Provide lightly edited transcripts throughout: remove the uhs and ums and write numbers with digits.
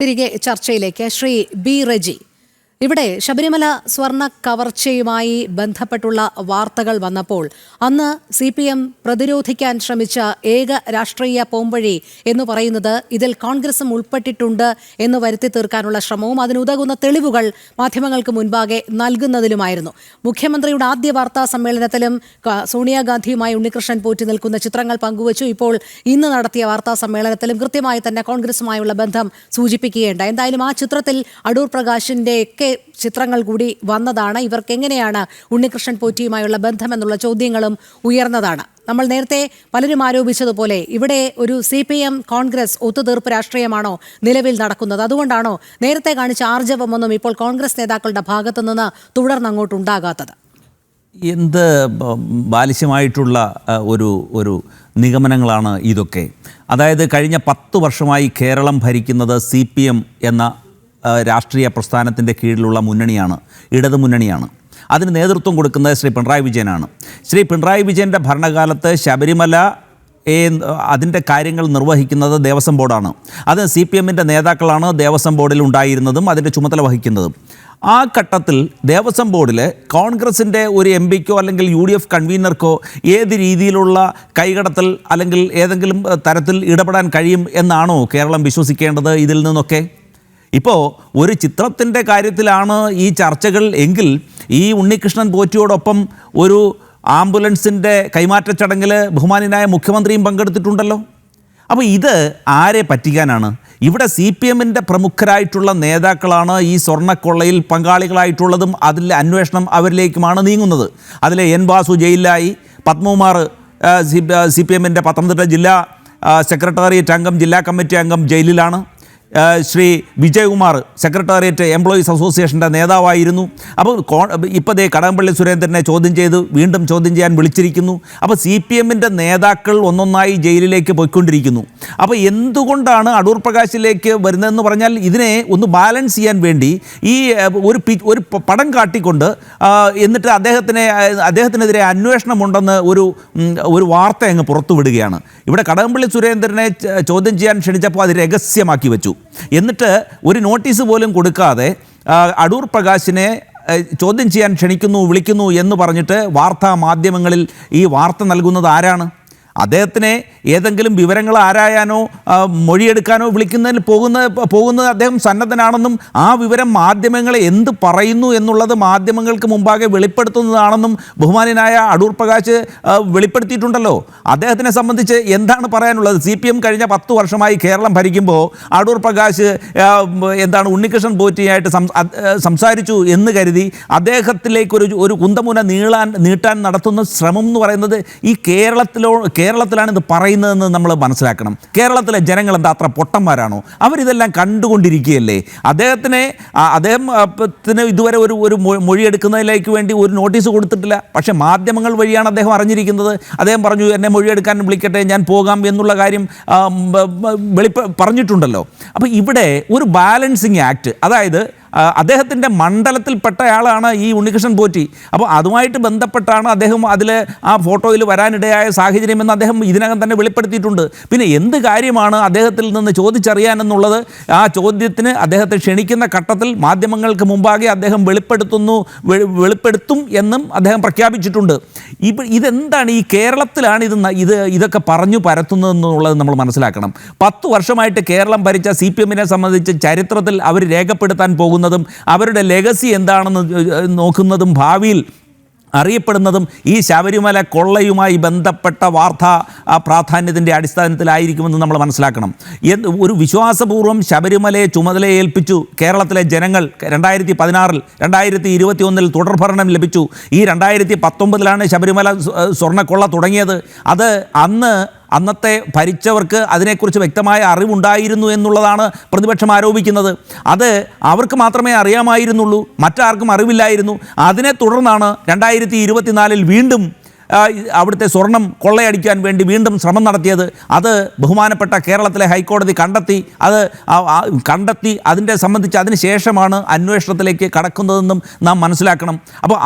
തിരികെ ചർച്ചയിലേക്ക് ശ്രീ ബി റെജി. ഇവിടെ ശബരിമല സ്വർണ്ണ കവർച്ചയുമായി ബന്ധപ്പെട്ടുള്ള വാർത്തകൾ വന്നപ്പോൾ അന്ന് CPM പ്രതിരോധിക്കാൻ ശ്രമിച്ച ഏക രാഷ്ട്രീയ പോംവഴി എന്ന് പറയുന്നത് ഇതിൽ കോൺഗ്രസും ഉൾപ്പെട്ടിട്ടുണ്ട് എന്ന് വരുത്തി തീർക്കാനുള്ള ശ്രമവും അതിനുതകുന്ന തെളിവുകൾ മാധ്യമങ്ങൾക്ക് മുൻപാകെ നൽകുന്നതിലുമായിരുന്നു. മുഖ്യമന്ത്രിയുടെ ആദ്യ വാർത്താ സമ്മേളനത്തിലും സോണിയാഗാന്ധിയുമായി ഉണ്ണികൃഷ്ണൻ പോറ്റി നിൽക്കുന്ന ചിത്രങ്ങൾ പങ്കുവച്ചു. ഇപ്പോൾ ഇന്ന് നടത്തിയ വാർത്താ സമ്മേളനത്തിലും കൃത്യമായി തന്നെ കോൺഗ്രസുമായുള്ള ബന്ധം സൂചിപ്പിക്കുകയുണ്ട്. എന്തായാലും ആ ചിത്രത്തിൽ അടൂർ പ്രകാശിന്റെയൊക്കെ ചിത്രങ്ങൾ കൂടി വന്നതാണ്. ഇവർക്ക് എങ്ങനെയാണ് ഉണ്ണികൃഷ്ണൻ പോറ്റിയുമായുള്ള ബന്ധമെന്നുള്ള ചോദ്യങ്ങളും ഉയർന്നതാണ്. നമ്മൾ നേരത്തെ പലരും ആരോപിച്ചതുപോലെ ഇവിടെ ഒരു CPM കോൺഗ്രസ് ഒത്തുതീർപ്പ് രാഷ്ട്രീയമാണോ നിലവിൽ നടക്കുന്നത്? അതുകൊണ്ടാണോ നേരത്തെ കാണിച്ച ആർജവമൊന്നും ഇപ്പോൾ കോൺഗ്രസ് നേതാക്കളുടെ ഭാഗത്തു നിന്ന് തുടർന്നങ്ങോട്ടുണ്ടാകാത്തത്? എന്ത് ബാലിശ്യമായിട്ടുള്ള ഒരു നിഗമനങ്ങളാണ് ഇതൊക്കെ. അതായത് കഴിഞ്ഞ 10 വർഷമായി കേരളം ഭരിക്കുന്നത് CPM എന്ന രാഷ്ട്രീയ പ്രസ്ഥാനത്തിൻ്റെ കീഴിലുള്ള മുന്നണിയാണ്, ഇടതു മുന്നണിയാണ്. അതിന് നേതൃത്വം കൊടുക്കുന്നത് ശ്രീ പിണറായി വിജയനാണ്. ശ്രീ പിണറായി വിജയൻ്റെ ഭരണകാലത്ത് ശബരിമല അതിൻ്റെ കാര്യങ്ങൾ നിർവഹിക്കുന്നത് ദേവസ്വം ബോർഡാണ്. അത് CPMൻ്റെ നേതാക്കളാണ് ദേവസ്വം ബോർഡിൽ ഉണ്ടായിരുന്നതും അതിൻ്റെ ചുമതല വഹിക്കുന്നതും. ആ ഘട്ടത്തിൽ ദേവസ്വം ബോർഡിൽ കോൺഗ്രസിൻ്റെ ഒരു MPക്കോ അല്ലെങ്കിൽ UDF കൺവീനർക്കോ ഏത് രീതിയിലുള്ള കൈകടത്തൽ അല്ലെങ്കിൽ ഏതെങ്കിലും തരത്തിൽ ഇടപെടാൻ കഴിയും എന്നാണോ കേരളം വിശ്വസിക്കേണ്ടത്? ഇതിൽ നിന്നൊക്കെ ഇപ്പോൾ ഒരു ചിത്രത്തിൻ്റെ കാര്യത്തിലാണ് ഈ ചർച്ചകൾ എങ്കിൽ ഈ ഉണ്ണികൃഷ്ണൻ പോറ്റിയോടൊപ്പം ഒരു ആംബുലൻസിൻ്റെ കൈമാറ്റ ചടങ്ങിൽ ബഹുമാന്യനായ മുഖ്യമന്ത്രിയും പങ്കെടുത്തിട്ടുണ്ടല്ലോ. അപ്പോൾ ഇത് ആരെ പറ്റിക്കാനാണ്? ഇവിടെ CPMൻ്റെ പ്രമുഖരായിട്ടുള്ള നേതാക്കളാണ് ഈ സ്വർണ്ണക്കൊള്ളയിൽ പങ്കാളികളായിട്ടുള്ളതും അതിലെ അന്വേഷണം അവരിലേക്കുമാണ് നീങ്ങുന്നത്. അതിലെ N വാസു ജയിലിലായി, പത്മകുമാർ CPMൻ്റെ പത്തനംതിട്ട ജില്ലാ സെക്രട്ടേറിയറ്റ് അംഗം, ജില്ലാ കമ്മിറ്റി അംഗം ജയിലിലാണ്. ശ്രീ വിജയകുമാർ സെക്രട്ടേറിയറ്റ് എംപ്ലോയീസ് അസോസിയേഷൻ്റെ നേതാവായിരുന്നു. അപ്പോൾ ഇപ്പോൾ കടകംപള്ളി സുരേന്ദ്രനെ വീണ്ടും ചോദ്യം ചെയ്യാൻ വിളിച്ചിരിക്കുന്നു. അപ്പോൾ CPMൻ്റെ നേതാക്കൾ ഒന്നൊന്നായി ജയിലിലേക്ക് പോയിക്കൊണ്ടിരിക്കുന്നു. അപ്പോൾ എന്തുകൊണ്ടാണ് അടൂർ പ്രകാശിലേക്ക് വരുന്നതെന്ന് പറഞ്ഞാൽ ഇതിനെ ഒന്ന് ബാലൻസ് ചെയ്യാൻ വേണ്ടി ഈ ഒരു പടം കാട്ടിക്കൊണ്ട് എന്നിട്ട് അദ്ദേഹത്തിനെതിരെ അന്വേഷണമുണ്ടെന്ന് ഒരു വാർത്ത അങ്ങ് പുറത്തുവിടുകയാണ്. ഇവിടെ കടകംപള്ളി സുരേന്ദ്രനെ ചോദ്യം ചെയ്യാൻ ക്ഷണിച്ചപ്പോൾ അത് രഹസ്യമാക്കി വെച്ചു. എന്നിട്ട് ഒരു നോട്ടീസ് പോലും കൊടുക്കാതെ അടൂർ പ്രകാശിനെ ചോദ്യം ചെയ്യാൻ വിളിക്കുന്നു എന്ന് പറഞ്ഞിട്ട് വാർത്താ മാധ്യമങ്ങളിൽ ഈ വാർത്ത നൽകുന്നത് ആരാണ്? അദ്ദേഹത്തിനെ ഏതെങ്കിലും വിവരങ്ങൾ ആരായാനോ മൊഴിയെടുക്കാനോ വിളിക്കുന്നതിൽ പോകുന്നത് അദ്ദേഹം സന്നദ്ധനാണെന്നും ആ വിവരം മാധ്യമങ്ങളെ എന്ത് പറയുന്നു എന്നുള്ളത് മാധ്യമങ്ങൾക്ക് മുമ്പാകെ വെളിപ്പെടുത്തുന്നതാണെന്നും ബഹുമാന്യനായ അടൂർ പ്രകാശ് വെളിപ്പെടുത്തിയിട്ടുണ്ടല്ലോ. അദ്ദേഹത്തിനെ സംബന്ധിച്ച് എന്താണ് പറയാനുള്ളത്? CPM കഴിഞ്ഞ 10 വർഷമായി കേരളം ഭരിക്കുമ്പോൾ അടൂർ പ്രകാശ് ഉണ്ണികൃഷ്ണൻ പോറ്റിയായിട്ട് സംസാരിച്ചു എന്ന് കരുതി അദ്ദേഹത്തിലേക്ക് ഒരു കുന്തമുന നീട്ടാൻ നടത്തുന്ന ശ്രമം എന്ന് പറയുന്നത് ഈ കേരളത്തിലാണ് ഇത് പറയുന്നതെന്ന് നമ്മൾ മനസ്സിലാക്കണം. കേരളത്തിലെ ജനങ്ങൾ എന്താ അത്ര പൊട്ടന്മാരാണോ? അവരിതെല്ലാം കണ്ടുകൊണ്ടിരിക്കുകയല്ലേ. അദ്ദേഹത്തിന് ഇതുവരെ ഒരു മൊഴിയെടുക്കുന്നതിലേക്ക് വേണ്ടി ഒരു നോട്ടീസ് കൊടുത്തിട്ടില്ല. പക്ഷേ മാധ്യമങ്ങൾ വഴിയാണ് അദ്ദേഹം അറിഞ്ഞിരിക്കുന്നത്. അദ്ദേഹം പറഞ്ഞു, എന്നെ മൊഴിയെടുക്കാൻ വിളിക്കട്ടെ, ഞാൻ പോകാം എന്നുള്ള കാര്യം പറഞ്ഞിട്ടുണ്ടല്ലോ. അപ്പോൾ ഇവിടെ ഒരു ബാലൻസിങ് ആക്ട്, അതായത് അദ്ദേഹത്തിൻ്റെ മണ്ഡലത്തിൽപ്പെട്ടയാളാണ് ഈ ഉണ്ണികൃഷ്ണൻ പോറ്റി. അപ്പോൾ അതുമായിട്ട് ബന്ധപ്പെട്ടാണ് അദ്ദേഹം അതിൽ ആ ഫോട്ടോയിൽ വരാനിടയായ സാഹചര്യമെന്ന് അദ്ദേഹം ഇതിനകം തന്നെ വെളിപ്പെടുത്തിയിട്ടുണ്ട്. പിന്നെ എന്ത് കാര്യമാണ് അദ്ദേഹത്തിൽ നിന്ന് ചോദിച്ചറിയാനെന്നുള്ളത് ആ ചോദ്യത്തിന് അദ്ദേഹത്തെ ക്ഷണിക്കുന്ന ഘട്ടത്തിൽ മാധ്യമങ്ങൾക്ക് മുമ്പാകെ അദ്ദേഹം വെളിപ്പെടുത്തും എന്നും അദ്ദേഹം പ്രഖ്യാപിച്ചിട്ടുണ്ട്. ഇതെന്താണ് ഈ കേരളത്തിലാണ് ഇതൊക്കെ പറഞ്ഞു പരത്തുന്നതെന്നുള്ളത് നമ്മൾ മനസ്സിലാക്കണം. 10 വർഷമായിട്ട് കേരളം ഭരിച്ച CPMനെ സംബന്ധിച്ച് ചരിത്രത്തിൽ അവർ രേഖപ്പെടുത്താൻ പോകുന്നതും അവരുടെ ലെഗസി എന്താണെന്ന് നോക്കുന്നതും ഭാവിയിൽ അറിയപ്പെടുന്നതും ഈ ശബരിമല കൊള്ളയുമായി ബന്ധപ്പെട്ട വാർത്താ പ്രാധാന്യത്തിൻ്റെ അടിസ്ഥാനത്തിലായിരിക്കുമെന്ന് നമ്മൾ മനസ്സിലാക്കണം. ഒരു വിശ്വാസപൂർവ്വം ശബരിമലയെ ചുമതലയേൽപ്പിച്ചു കേരളത്തിലെ ജനങ്ങൾ. 2016-ൽ 2021-ൽ തുടർഭരണം ലഭിച്ചു. ഈ 2019-ലാണ് ശബരിമല സ്വർണ്ണക്കൊള്ള തുടങ്ങിയത്. അത് അന്നത്തെ ഭരിച്ചവർക്ക് അതിനെക്കുറിച്ച് വ്യക്തമായ അറിവുണ്ടായിരുന്നു എന്നുള്ളതാണ് പ്രതിപക്ഷം ആരോപിക്കുന്നത്. അത് അവർക്ക് മാത്രമേ അറിയാമായിരുന്നുള്ളൂ, മറ്റാർക്കും അറിവില്ലായിരുന്നു. അതിനെ തുടർന്നാണ് 2024-ൽ വീണ്ടും അവിടുത്തെ സ്വർണം കൊള്ളയടിക്കാൻ വേണ്ടി വീണ്ടും ശ്രമം നടത്തിയത്. അത് ബഹുമാനപ്പെട്ട കേരളത്തിലെ ഹൈക്കോടതി കണ്ടെത്തി അതിനെ സംബന്ധിച്ച് അതിന് ശേഷമാണ് അന്വേഷണത്തിലേക്ക് കടക്കുന്നതെന്നും നാം മനസ്സിലാക്കണം. അപ്പോൾ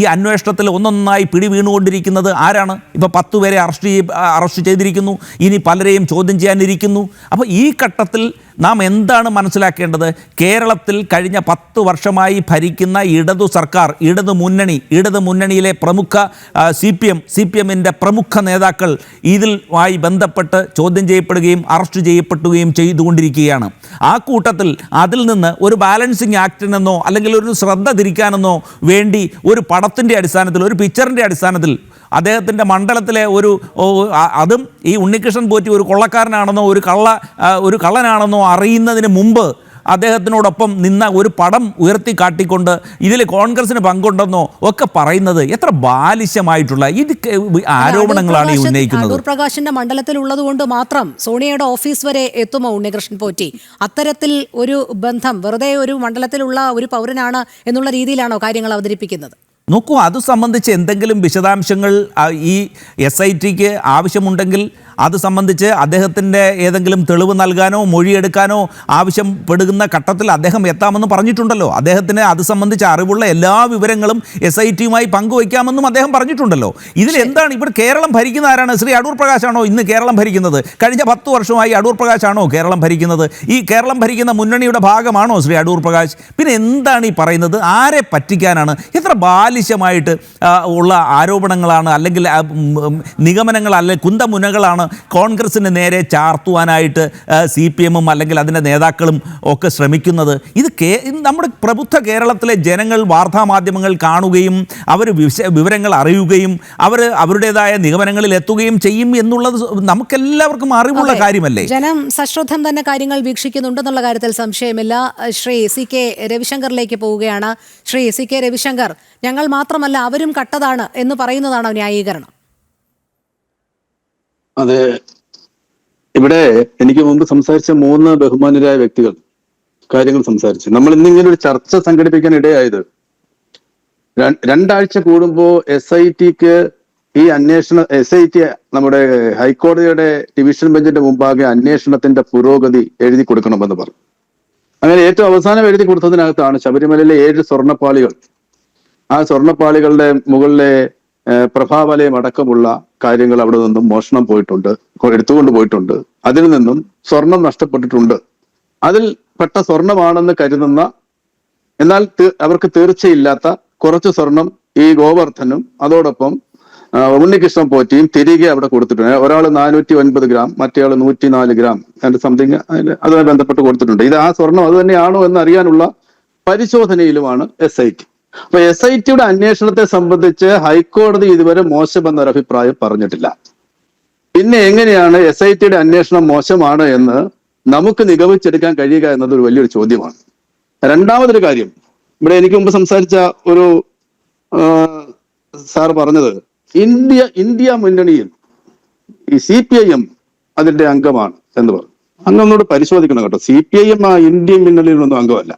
ഈ അന്വേഷണത്തിൽ ഒന്നൊന്നായി പിടി വീണുകൊണ്ടിരിക്കുന്നത് ആരാണ്? ഇപ്പോൾ 10 പേരെ അറസ്റ്റ് ചെയ്തിരിക്കുന്നു, ഇനി പലരെയും ചോദ്യം ചെയ്യാനിരിക്കുന്നു. അപ്പോൾ ഈ ഘട്ടത്തിൽ നാം എന്താണ് മനസ്സിലാക്കേണ്ടത്? കേരളത്തിൽ കഴിഞ്ഞ 10 വർഷമായി ഭരിക്കുന്ന ഇടതു സർക്കാർ, ഇടതു മുന്നണിയിലെ പ്രമുഖ സി പി എമ്മിൻ്റെ പ്രമുഖ നേതാക്കൾ ഇതിലുമായി ബന്ധപ്പെട്ട് ചോദ്യം ചെയ്യപ്പെടുകയും അറസ്റ്റ് ചെയ്യപ്പെടുകയും ചെയ്തുകൊണ്ടിരിക്കുകയാണ്. ആ കൂട്ടത്തിൽ അതിൽ നിന്ന് ഒരു ബാലൻസിങ് ആക്ടിനെന്നോ അല്ലെങ്കിൽ ഒരു ശ്രദ്ധ തിരിക്കാനെന്നോ വേണ്ടി ഒരു പടത്തിൻ്റെ അടിസ്ഥാനത്തിൽ, ഒരു പിക്ചറിൻ്റെ അടിസ്ഥാനത്തിൽ അദ്ദേഹത്തിൻ്റെ മണ്ഡലത്തിലെ അതും ഈ ഉണ്ണികൃഷ്ണൻ പോറ്റി ഒരു കൊള്ളക്കാരനാണെന്നോ ഒരു കള്ളനാണെന്നോ അറിയുന്നതിന് മുമ്പ് അദ്ദേഹത്തിനോടൊപ്പം നിന്ന ഒരു പടം ഉയർത്തി കാട്ടിക്കൊണ്ട് ഇതിൽ കോൺഗ്രസിന് പങ്കുണ്ടെന്നോ ഒക്കെ പറയുന്നത് എത്ര ബാലിശമായിട്ടുള്ള ആരോപണങ്ങളാണ് ഈ ഉന്നയിക്കുന്നത്. അടൂർ പ്രകാശിന്റെ മണ്ഡലത്തിൽ ഉള്ളതുകൊണ്ട് മാത്രം സോണിയയുടെ ഓഫീസ് വരെ എത്തുമോ ഉണ്ണികൃഷ്ണൻ പോറ്റി? അത്തരത്തിൽ ഒരു ബന്ധം വെറുതെ ഒരു മണ്ഡലത്തിലുള്ള ഒരു പൗരനാണ് എന്നുള്ള രീതിയിലാണോ കാര്യങ്ങൾ അവതരിപ്പിക്കുന്നത്? നോക്കൂ, അത് സംബന്ധിച്ച് എന്തെങ്കിലും വിശദാംശങ്ങൾ ഈ SITക്ക് ആവശ്യമുണ്ടെങ്കിൽ അത് സംബന്ധിച്ച് അദ്ദേഹത്തിൻ്റെ ഏതെങ്കിലും തെളിവ് നൽകാനോ മൊഴിയെടുക്കാനോ ആവശ്യപ്പെടുന്ന ഘട്ടത്തിൽ അദ്ദേഹം എത്താമെന്ന് പറഞ്ഞിട്ടുണ്ടല്ലോ. അദ്ദേഹത്തിന് അത് സംബന്ധിച്ച് അറിവുള്ള എല്ലാ വിവരങ്ങളും SITയുമായി പങ്കുവയ്ക്കാമെന്നും അദ്ദേഹം പറഞ്ഞിട്ടുണ്ടല്ലോ. ഇതിലെന്താണ്? ഇവിടെ കേരളം ഭരിക്കുന്ന ആരാണ്? ശ്രീ അടൂർ പ്രകാശാണോ ഇന്ന് കേരളം ഭരിക്കുന്നത്? കഴിഞ്ഞ 10 വർഷമായി അടൂർ പ്രകാശാണോ കേരളം ഭരിക്കുന്നത്? ഈ കേരളം ഭരിക്കുന്ന മുന്നണിയുടെ ഭാഗമാണോ ശ്രീ അടൂർ പ്രകാശ്? പിന്നെ എന്താണ് ഈ പറയുന്നത്? ആരെ പറ്റിക്കാനാണ്? എത്ര ബാലിശമായിട്ട് ഉള്ള ആരോപണങ്ങളാണ്, അല്ലെങ്കിൽ നിഗമനങ്ങൾ, അല്ലെങ്കിൽ കുന്തമുനകളാണ് കോൺഗ്രസിന് നേരെ ചാർത്തുവാനായിട്ട് CPM-ഉം അല്ലെങ്കിൽ അതിൻ്റെ നേതാക്കളും ഒക്കെ ശ്രമിക്കുന്നത്? ഇത് നമ്മുടെ പ്രബുദ്ധ കേരളത്തിലെ ജനങ്ങൾ വാർത്താമാധ്യമങ്ങൾ കാണുകയും അവർ വിവരങ്ങൾ അറിയുകയും അവരുടേതായ നിഗമനങ്ങളിൽ എത്തുകയും ചെയ്യും എന്നുള്ളത് നമുക്കെല്ലാവർക്കും അറിവുള്ള കാര്യമല്ലേ? ജനം സശ്രദ്ധം തന്നെ കാര്യങ്ങൾ വീക്ഷിക്കുന്നുണ്ടെന്നുള്ള കാര്യത്തിൽ സംശയമില്ല. ശ്രീ CK രവിശങ്കറിലേക്ക് പോവുകയാണ്. ശ്രീ CK രവിശങ്കർ, ഞങ്ങൾ മാത്രമല്ല അവരും കട്ടതാണ് എന്ന് പറയുന്നതാണോ ന്യായീകരണം? അതെ, ഇവിടെ എനിക്ക് മുമ്പ് സംസാരിച്ച 3 ബഹുമാന്യരായ വ്യക്തികൾ കാര്യങ്ങൾ സംസാരിച്ചു. നമ്മൾ ഇന്നിങ്ങനെ ഒരു ചർച്ച സംഘടിപ്പിക്കാൻ ഇടയായത് 2 ആഴ്ച കൂടുമ്പോൾ SITക്ക് ഈ SIT നമ്മുടെ ഹൈക്കോടതിയുടെ ഡിവിഷൻ ബെഞ്ചിന്റെ മുമ്പാകെ അന്വേഷണത്തിന്റെ പുരോഗതി എഴുതി കൊടുക്കണമെന്ന് പറഞ്ഞു. അങ്ങനെ ഏറ്റവും അവസാനം എഴുതി കൊടുത്തതിനകത്താണ് ശബരിമലയിലെ 7 സ്വർണ്ണപ്പാളികൾ, ആ സ്വർണ്ണപ്പാളികളുടെ മുകളിലെ പ്രഭാവലയം അടക്കമുള്ള കാര്യങ്ങൾ അവിടെ നിന്നും മോഷണം പോയിട്ടുണ്ട്, എടുത്തുകൊണ്ട് പോയിട്ടുണ്ട്. അതിൽ നിന്നും സ്വർണം നഷ്ടപ്പെട്ടിട്ടുണ്ട്. അതിൽ പെട്ട സ്വർണമാണെന്ന് കരുതുന്ന, എന്നാൽ അവർക്ക് തീർച്ചയില്ലാത്ത കുറച്ച് സ്വർണം ഈ ഗോവർദ്ധനും അതോടൊപ്പം ഉണ്ണികൃഷ്ണൻ പോറ്റിയും തിരികെ അവിടെ കൊടുത്തിട്ടുണ്ട്. ഒരാൾ 409 ഗ്രാം, മറ്റേയാൾ 104 ഗ്രാം സംതിങ് അതുമായി ബന്ധപ്പെട്ട് കൊടുത്തിട്ടുണ്ട്. ഇത് ആ സ്വർണം അത് തന്നെയാണോ എന്ന് അറിയാനുള്ള പരിശോധനയിലുമാണ് SIT. അപ്പൊ SITയുടെ അന്വേഷണത്തെ സംബന്ധിച്ച് ഹൈക്കോടതി ഇതുവരെ മോശമെന്നൊരു അഭിപ്രായം പറഞ്ഞിട്ടില്ല. പിന്നെ എങ്ങനെയാണ് SITയുടെ അന്വേഷണം മോശമാണ് എന്ന് നമുക്ക് നിഗമിച്ചെടുക്കാൻ കഴിയുക എന്നത് ഒരു വലിയൊരു ചോദ്യമാണ്. രണ്ടാമതൊരു കാര്യം, ഇവിടെ എനിക്ക് മുമ്പ് സംസാരിച്ച ഒരു സാർ പറഞ്ഞത് ഇന്ത്യ മുന്നണിയിൽ ഈ CPIM അതിന്റെ അംഗമാണ് എന്ന് പറഞ്ഞു. അങ്ങൊന്നുകൂടെ പരിശോധിക്കണം കേട്ടോ. CPIM ആ ഇന്ത്യൻ മുന്നണിയിലൊന്നും അംഗമല്ല.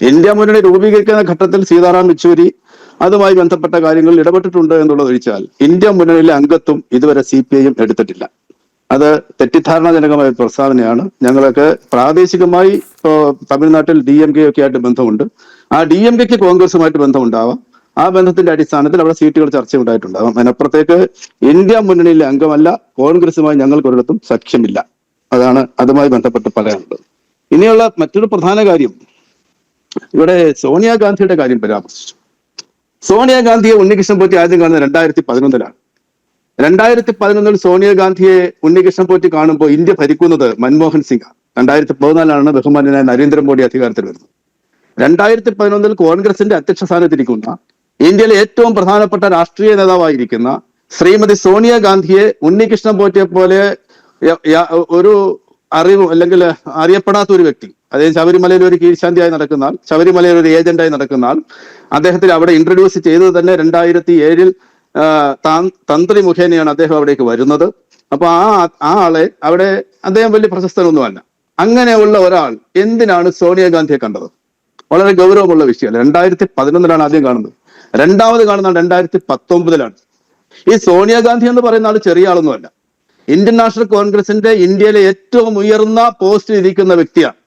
ഇന്ത്യ മുന്നണി രൂപീകരിക്കുന്ന ഘട്ടത്തിൽ സീതാറാം യെച്ചൂരി അതുമായി ബന്ധപ്പെട്ട കാര്യങ്ങളിൽ ഇടപെട്ടിട്ടുണ്ട് എന്നുള്ളത് ഒഴിച്ചാൽ ഇന്ത്യ മുന്നണിയിലെ അംഗത്വം ഇതുവരെ CPIM എടുത്തിട്ടില്ല. അത് തെറ്റിദ്ധാരണാജനകമായ പ്രസ്താവനയാണ്. ഞങ്ങളൊക്കെ പ്രാദേശികമായി തമിഴ്നാട്ടിൽ DMK ഒക്കെ ആയിട്ട് ബന്ധമുണ്ട്. ആ DMKക്ക് കോൺഗ്രസുമായിട്ട് ബന്ധമുണ്ടാവാം. ആ ബന്ധത്തിന്റെ അടിസ്ഥാനത്തിൽ അവിടെ സീറ്റുകൾ ചർച്ചയുണ്ടായിട്ടുണ്ടാവാം. അതിനപ്പുറത്തേക്ക് ഇന്ത്യ മുന്നണിയിലെ അംഗമല്ല, കോൺഗ്രസുമായി ഞങ്ങൾക്കൊരിടത്തും സഖ്യമില്ല. അതാണ് അതുമായി ബന്ധപ്പെട്ട് പറയാനുള്ളത്. ഇനിയുള്ള മറ്റൊരു പ്രധാന കാര്യം, ഇവിടെ സോണിയാഗാന്ധിയുടെ കാര്യം പരാമർശിച്ചു. സോണിയാഗാന്ധിയെ ഉണ്ണികൃഷ്ണൻ പോറ്റി ആദ്യം കാണുന്നത് 2011-ലാണ്. 2011 സോണിയാഗാന്ധിയെ ഉണ്ണികൃഷ്ണൻ പോറ്റി കാണുമ്പോൾ ഇന്ത്യ ഭരിക്കുന്നത് മൻമോഹൻ സിംഗ്. 2014 ബഹുമാന്യനായ നരേന്ദ്രമോദി അധികാരത്തിൽ വരുന്നത്. 2011 കോൺഗ്രസിന്റെ അധ്യക്ഷ സ്ഥാനത്തിരിക്കുന്ന ഇന്ത്യയിലെ ഏറ്റവും പ്രധാനപ്പെട്ട രാഷ്ട്രീയ നേതാവായിരിക്കുന്ന ശ്രീമതി സോണിയാഗാന്ധിയെ ഉണ്ണികൃഷ്ണൻ പോറ്റിയെ പോലെ ഒരു അറിവ് അല്ലെങ്കിൽ അറിയപ്പെടാത്ത ഒരു വ്യക്തി, അദ്ദേഹം ശബരിമലയിൽ ഒരു കീഴ്ശാന്തിയായി നടക്കുന്ന ആൾ, ശബരിമലയിൽ ഒരു ഏജന്റായി നടക്കുന്ന ആൾ, അദ്ദേഹത്തിന് അവിടെ ഇൻട്രൊഡ്യൂസ് ചെയ്തത് തന്നെ 2007 തന്ത്രി മുഖേനയാണ് അദ്ദേഹം അവിടേക്ക് വരുന്നത്. അപ്പൊ ആ ആളെ അവിടെ അദ്ദേഹം വലിയ പ്രശസ്തനൊന്നുമല്ല. അങ്ങനെയുള്ള ഒരാൾ എന്തിനാണ് സോണിയാഗാന്ധിയെ കണ്ടത്? വളരെ ഗൗരവമുള്ള വിഷയമല്ല. 2011-ലാണ് ആദ്യം കാണുന്നത്. രണ്ടാമത് കാണുന്നത് 2019-ലാണ്. ഈ സോണിയാഗാന്ധി എന്ന് പറയുന്ന ആൾ ചെറിയ ആളൊന്നുമല്ല. ഇന്ത്യൻ നാഷണൽ കോൺഗ്രസിന്റെ ഇന്ത്യയിലെ ഏറ്റവും ഉയർന്ന പോസ്റ്റിൽ ഇരിക്കുന്ന വ്യക്തിയാണ്.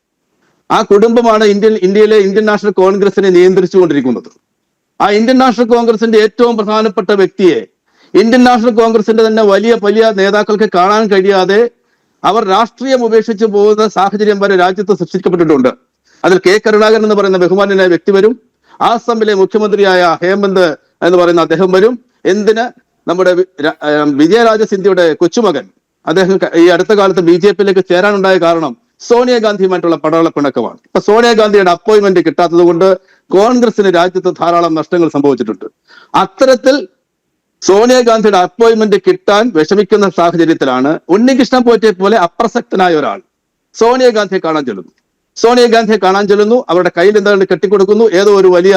ആ കുടുംബമാണ് ഇന്ത്യയിലെ ഇന്ത്യൻ നാഷണൽ കോൺഗ്രസിനെ നിയന്ത്രിച്ചുകൊണ്ടിരിക്കുന്നത്. ആ ഇന്ത്യൻ നാഷണൽ കോൺഗ്രസിന്റെ ഏറ്റവും പ്രധാനപ്പെട്ട വ്യക്തിയെ ഇന്ത്യൻ നാഷണൽ കോൺഗ്രസിന്റെ തന്നെ വലിയ വലിയ നേതാക്കൾക്ക് കാണാൻ കഴിയാതെ അവർ രാഷ്ട്രീയം ഉപേക്ഷിച്ച് പോകുന്ന സാഹചര്യം വരെ രാജ്യത്ത് സൃഷ്ടിക്കപ്പെട്ടിട്ടുണ്ട്. അതിൽ കെ കരുണാകരൻ എന്ന് പറയുന്ന ബഹുമാന്യനായ വ്യക്തി വരും. ആസാമിലെ മുഖ്യമന്ത്രിയായ ഹേമന്ത് എന്ന് പറയുന്ന അദ്ദേഹം വരും. എന്തിന്? നമ്മുടെ വിജയരാജ സിന്ധ്യയുടെ കൊച്ചുമകൻ അദ്ദേഹം ഈ അടുത്ത കാലത്ത് BJP-യിലേക്ക് ചേരാനുണ്ടായ കാരണം സോണിയാഗാന്ധിയുമായിട്ടുള്ള പടവള പിണക്കമാണ്. ഇപ്പൊ സോണിയാഗാന്ധിയുടെ അപ്പോയിന്റ്മെന്റ് കിട്ടാത്തത് കൊണ്ട് കോൺഗ്രസിന് രാജ്യത്ത് ധാരാളം നഷ്ടങ്ങൾ സംഭവിച്ചിട്ടുണ്ട്. അത്തരത്തിൽ സോണിയാഗാന്ധിയുടെ അപ്പോയിന്റ്മെന്റ് കിട്ടാൻ വിഷമിക്കുന്ന സാഹചര്യത്തിലാണ് ഉണ്ണികൃഷ്ണൻ പോറ്റിയെ പോലെ അപ്രസക്തനായ ഒരാൾ സോണിയാഗാന്ധിയെ കാണാൻ ചെല്ലുന്നു. അവരുടെ കയ്യിൽ എന്താണ് കെട്ടിക്കൊടുക്കുന്നു. ഏതോ ഒരു വലിയ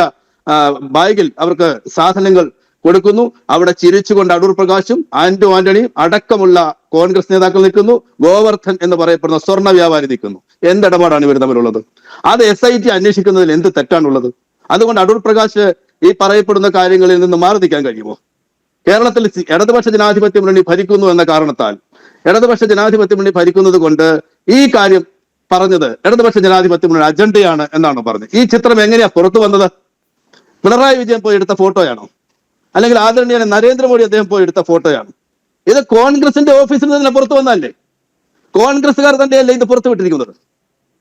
ബാഗിൽ അവർക്ക് സാധനങ്ങൾ കൊടുക്കുന്നു. അവിടെ ചിരിച്ചുകൊണ്ട് അടൂർ പ്രകാശും ആന്റണിയും അടക്കമുള്ള കോൺഗ്രസ് നേതാക്കൾ നിൽക്കുന്നു. ഗോവർദ്ധൻ എന്ന് പറയപ്പെടുന്ന സ്വർണ്ണ വ്യാപാരി നിൽക്കുന്നു. എന്തിടപാടാണ് ഇവർ തമ്മിലുള്ളത്? അത് SIT അന്വേഷിക്കുന്നതിൽ എന്ത് തെറ്റാണുള്ളത്? അതുകൊണ്ട് അടൂർ പ്രകാശ് ഈ പറയപ്പെടുന്ന കാര്യങ്ങളിൽ നിന്ന് മാറി നിൽക്കാൻ കഴിയുമോ? കേരളത്തിൽ ഇടതുപക്ഷ ജനാധിപത്യ മുന്നണി ഭരിക്കുന്നു എന്ന കാരണത്താൽ ഇടതുപക്ഷ ജനാധിപത്യ മുന്നണി ഭരിക്കുന്നത് കൊണ്ട് ഈ കാര്യം പറഞ്ഞത് ഇടതുപക്ഷ ജനാധിപത്യ മുന്നണി അജണ്ടയാണ് എന്നാണ് പറഞ്ഞത്. ഈ ചിത്രം എങ്ങനെയാ പുറത്തു വന്നത്? പിണറായി വിജയൻ പോയി എടുത്ത ഫോട്ടോയാണോ? അല്ലെങ്കിൽ ആദരണീയ നരേന്ദ്രമോദി അദ്ദേഹം പോയി എടുത്ത ഫോട്ടോയാണ്? ഇത് കോൺഗ്രസിന്റെ ഓഫീസിൽ നിന്ന് പുറത്തു വന്നല്ലേ? കോൺഗ്രസ്സുകാർ തന്നെയല്ലേ ഇത് പുറത്തുവിട്ടിരിക്കുന്നത്?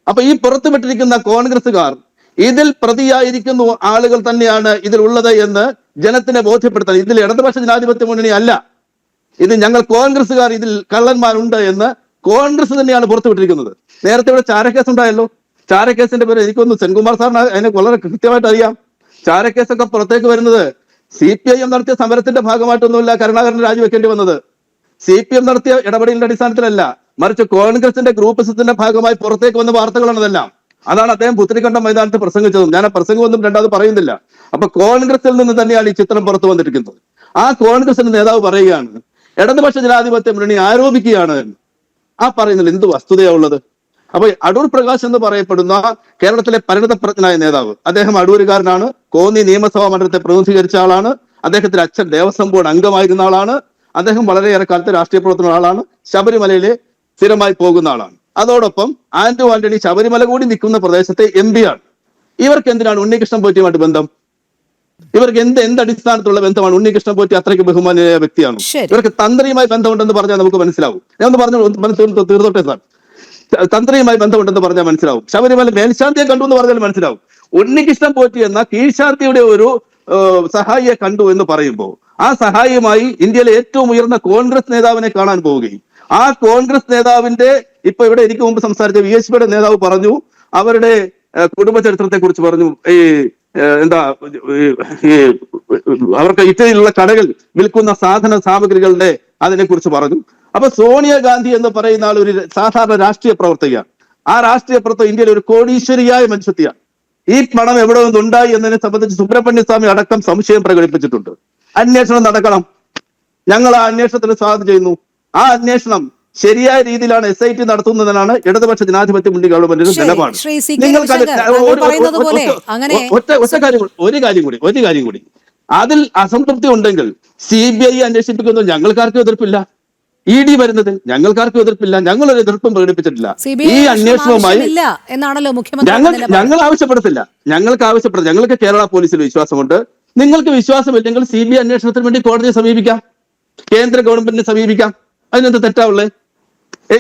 അപ്പൊ ഈ പുറത്തുവിട്ടിരിക്കുന്ന കോൺഗ്രസ്സുകാർ ഇതിൽ പ്രതിയായിരിക്കുന്ന ആളുകൾ തന്നെയാണ് ഇതിലുള്ളത് എന്ന് ജനത്തിനെ ബോധ്യപ്പെടുത്താൻ. ഇതിൽ ഇടതുപക്ഷ ജനാധിപത്യ മുന്നണി അല്ല, ഇത് ഞങ്ങൾ കോൺഗ്രസ്സുകാർ ഇതിൽ കള്ളന്മാരുണ്ട് എന്ന് കോൺഗ്രസ് തന്നെയാണ് പുറത്തുവിട്ടിരിക്കുന്നത്. നേരത്തെ ഇവിടെ ചാരക്കേസ് ഉണ്ടായല്ലോ. ചാരക്കേസിന്റെ പേര് എനിക്കൊന്ന് സെൻകുമാർ സാറിന് അതിനെ വളരെ കൃത്യമായിട്ട് അറിയാം. ചാരക്കേസൊക്കെ പുറത്തേക്ക് വരുന്നത് CPIM നടത്തിയ സമരത്തിന്റെ ഭാഗമായിട്ടൊന്നുമില്ല കരുണാകരൻ രാജിവെക്കേണ്ടി വന്നത്. CPM നടത്തിയ ഇടപെടലിന്റെ അടിസ്ഥാനത്തിലല്ല, മറിച്ച് കോൺഗ്രസിന്റെ ഗ്രൂപ്പിസത്തിന്റെ ഭാഗമായി പുറത്തേക്ക് വന്ന വാർത്തകളാണ് ഇതെല്ലാം. അതാണ് അദ്ദേഹം പുത്തരിക്കണ്ടം മൈതാനത്ത് പ്രസംഗിച്ചതും. ഞാൻ ആ പ്രസംഗമൊന്നും രണ്ടാമത് പറയുന്നില്ല. അപ്പൊ കോൺഗ്രസിൽ നിന്ന് തന്നെയാണ് ഈ ചിത്രം പുറത്തു വന്നിരിക്കുന്നത്. ആ കോൺഗ്രസിന്റെ നേതാവ് പറയുകയാണ് ഇടതുപക്ഷ ജനാധിപത്യ മുന്നണി ആരോപിക്കുകയാണ്. ആ പറയുന്നതിൽ എന്ത് വസ്തുതയാ ഉള്ളത്? അപ്പൊ അടൂർ പ്രകാശ് എന്ന് പറയപ്പെടുന്ന കേരളത്തിലെ പരിണതപ്രജ്ഞനായ നേതാവ്, അദ്ദേഹം അടൂരുകാരനാണ്. കോന്നി നിയമസഭാ മണ്ഡലത്തെ പ്രതിനിധീകരിച്ച ആളാണ്. അദ്ദേഹത്തിന്റെ അച്ഛൻ ദേവസ്വം ബോർഡ് അംഗമായിരുന്ന ആളാണ്. അദ്ദേഹം വളരെയേറെ കാലത്ത് രാഷ്ട്രീയ പ്രവർത്തന ആളാണ്. ശബരിമലയിലെ സ്ഥിരമായി പോകുന്ന ആളാണ്. അതോടൊപ്പം ആന്റണി ശബരിമല കൂടി നിൽക്കുന്ന പ്രദേശത്തെ MP ആണ്. ഇവർക്ക് എന്തിനാണ് ഉണ്ണികൃഷ്ണൻ പോറ്റിയുമായിട്ട് ബന്ധം? ഇവർക്ക് എന്ത് അടിസ്ഥാനത്തിലുള്ള ബന്ധമാണ്? ഉണ്ണികൃഷ്ണൻ പോറ്റി അത്രയ്ക്ക് ബഹുമാന്യനായ വ്യക്തിയാണ്. ഇവർക്ക് തന്ത്രിയുമായി ബന്ധമുണ്ടെന്ന് പറഞ്ഞാൽ നമുക്ക് മനസ്സിലാവും. ഞാൻ ഒന്ന് പറഞ്ഞു തീർത്തോട്ടെ സാർ. തന്ത്രിയുമായി ബന്ധമുണ്ടെന്ന് പറഞ്ഞാൽ മനസ്സിലാവും. ശബരിമല മേൽശാന്തിയെ കണ്ടു എന്ന് പറഞ്ഞാൽ മനസ്സിലാവും. ഉണ്ണികൃഷ്ണൻ പോറ്റി എന്ന കീഴ്ശാന്തിയുടെ ഒരു സഹായിയെ കണ്ടു എന്ന് പറയുമ്പോൾ ആ സഹായിയുമായി ഇന്ത്യയിലെ ഏറ്റവും ഉയർന്ന കോൺഗ്രസ് നേതാവിനെ കാണാൻ പോവുകയും ആ കോൺഗ്രസ് നേതാവിന്റെ ഇപ്പൊ ഇവിടെ എനിക്ക് മുമ്പ് സംസാരിച്ച VHPയുടെ നേതാവ് പറഞ്ഞു, അവരുടെ കുടുംബ ചരിത്രത്തെ കുറിച്ച് പറഞ്ഞു. അവർക്ക് ഇറ്റലിയിലുള്ള കടകൾ വിൽക്കുന്ന സാധന സാമഗ്രികളുടെ അതിനെ കുറിച്ച് പറഞ്ഞു. അപ്പൊ സോണിയാഗാന്ധി എന്ന് പറയുന്ന ആൾ ഒരു സാധാരണ രാഷ്ട്രീയ പ്രവർത്തകയാണ്. ആ രാഷ്ട്രീയ പ്രവർത്തക ഇന്ത്യയിലെ ഒരു കോടീശ്വരിയായ മനുഷ്യത്തെയാണ്. ഈ പണം എവിടെ നിന്നുണ്ടായി എന്നതിനെ സംബന്ധിച്ച് സുബ്രഹ്മണ്യസ്വാമി അടക്കം സംശയം പ്രകടിപ്പിച്ചിട്ടുണ്ട്. അന്വേഷണം നടക്കണം. ഞങ്ങൾ ആ അന്വേഷണത്തിന് സ്വാഗതം ചെയ്യുന്നു. ആ അന്വേഷണം ശരിയായ രീതിയിലാണ് SIT നടത്തുന്നതിനാണ് ഇടതുപക്ഷ ജനാധിപത്യ മുന്നണി ഗവൺമെന്റിന്റെ നിലപാട്. ഒരു കാര്യം കൂടി അതിൽ അസംതൃപ്തി ഉണ്ടെങ്കിൽ CBI അന്വേഷിപ്പിക്കുന്നത് ഞങ്ങൾക്കാർക്കും എതിർപ്പില്ല. ED വരുന്നതിൽ ഞങ്ങൾക്കാർക്കും എതിർപ്പില്ല. ഞങ്ങളൊരു എതിർപ്പും പ്രകടിപ്പിച്ചിട്ടില്ല. ഈ അന്വേഷണവുമായി ഞങ്ങൾ ആവശ്യപ്പെടത്തില്ല. ഞങ്ങൾക്ക് കേരള പോലീസിൽ വിശ്വാസമുണ്ട്. നിങ്ങൾക്ക് വിശ്വാസമില്ലെങ്കിൽ CBI അന്വേഷണത്തിന് വേണ്ടി കോടതിയെ സമീപിക്കാം, കേന്ദ്ര ഗവൺമെന്റിനെ സമീപിക്കാം. അതിനെന്ത് തെറ്റാവുള്ളേ?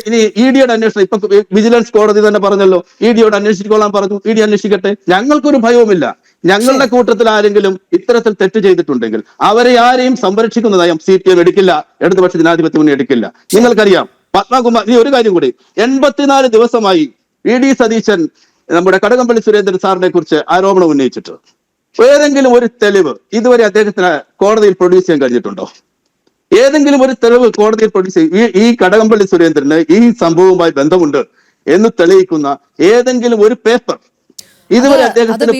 ഇനി EDയുടെ അന്വേഷണം ഇപ്പൊ വിജിലൻസ് കോടതി തന്നെ പറഞ്ഞല്ലോ, EDയോട് അന്വേഷിച്ചോളാൻ പറഞ്ഞു. ED അന്വേഷിക്കട്ടെ. ഞങ്ങൾക്കൊരു ഭയവുമില്ല. ഞങ്ങളുടെ കൂട്ടത്തിൽ ആരെങ്കിലും ഇത്തരത്തിൽ തെറ്റ് ചെയ്തിട്ടുണ്ടെങ്കിൽ അവരെ ആരെയും സംരക്ഷിക്കുന്നതായും CPM എടുക്കില്ല, ഇടതുപക്ഷ ജനാധിപത്യ മുന്നണി എടുക്കില്ല. നിങ്ങൾക്കറിയാം പത്മകുമാർ, ഈ ഒരു കാര്യം കൂടി, 84 ദിവസമായി ED സതീശൻ നമ്മുടെ കടകംപള്ളി സുരേന്ദ്രൻ സാറിനെ കുറിച്ച് ആരോപണം ഉന്നയിച്ചിട്ട് ഏതെങ്കിലും ഒരു തെളിവ് ഇതുവരെ അദ്ദേഹത്തിന് കോടതിയിൽ പ്രൊഡ്യൂസ് ചെയ്യാൻ കഴിഞ്ഞിട്ടുണ്ടോ? ഏതെങ്കിലും ഒരു തെളിവ് കോടതിയിൽ പ്രൊഡ്യൂസ് ചെയ്യും ഈ കടകംപള്ളി സുരേന്ദ്രന് ഈ സംഭവവുമായി ബന്ധമുണ്ട് എന്ന് തെളിയിക്കുന്ന ഏതെങ്കിലും ഒരു പേപ്പർ ഇതുവരെ അദ്ദേഹത്തിന്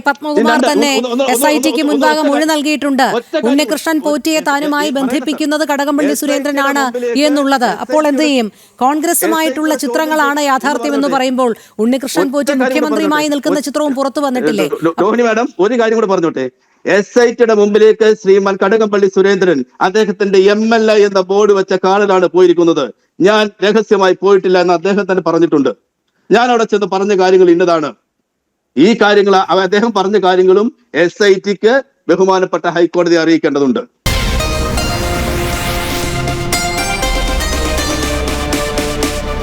പത്മകുമാർ തന്നെ SITക്ക് മുൻപാകെ മൊഴി നൽകിയിട്ടുണ്ട്. ഉണ്ണികൃഷ്ണൻ പോറ്റിയെ താനുമായി ബന്ധിപ്പിക്കുന്നത് കടകംപള്ളി സുരേന്ദ്രനാണ് എന്നുള്ളത്. അപ്പോൾ എന്ത് ചെയ്യും? കോൺഗ്രസുമായിട്ടുള്ള ചിത്രങ്ങളാണ് യാഥാർത്ഥ്യം എന്ന് പറയുമ്പോൾ ഉണ്ണികൃഷ്ണൻ പോറ്റി മുഖ്യമന്ത്രിയുമായി നിൽക്കുന്ന ചിത്രവും പുറത്തു വന്നിട്ടില്ലേ? രോഹിണി മാഡം ഒരു കാര്യം കൂടെ പറഞ്ഞോട്ടെ. SITയുടെ മുമ്പിലേക്ക് ശ്രീമാൻ കടകംപള്ളി സുരേന്ദ്രൻ അദ്ദേഹത്തിന്റെ MLA എന്ന ബോർഡ് വെച്ച കാറിലാണ് പോയിരിക്കുന്നത്. ഞാൻ രഹസ്യമായി പോയിട്ടില്ല എന്ന് അദ്ദേഹം തന്നെ പറഞ്ഞിട്ടുണ്ട്. ഞാൻ അവിടെ ചെന്ന് പറഞ്ഞ കാര്യങ്ങൾ ഇന്നതാണ്. ഈ കാര്യങ്ങൾ അദ്ദേഹം പറഞ്ഞ കാര്യങ്ങളും SITക്ക് ബഹുമാനപ്പെട്ട ഹൈക്കോടതി അറിയിക്കേണ്ടതുണ്ട്.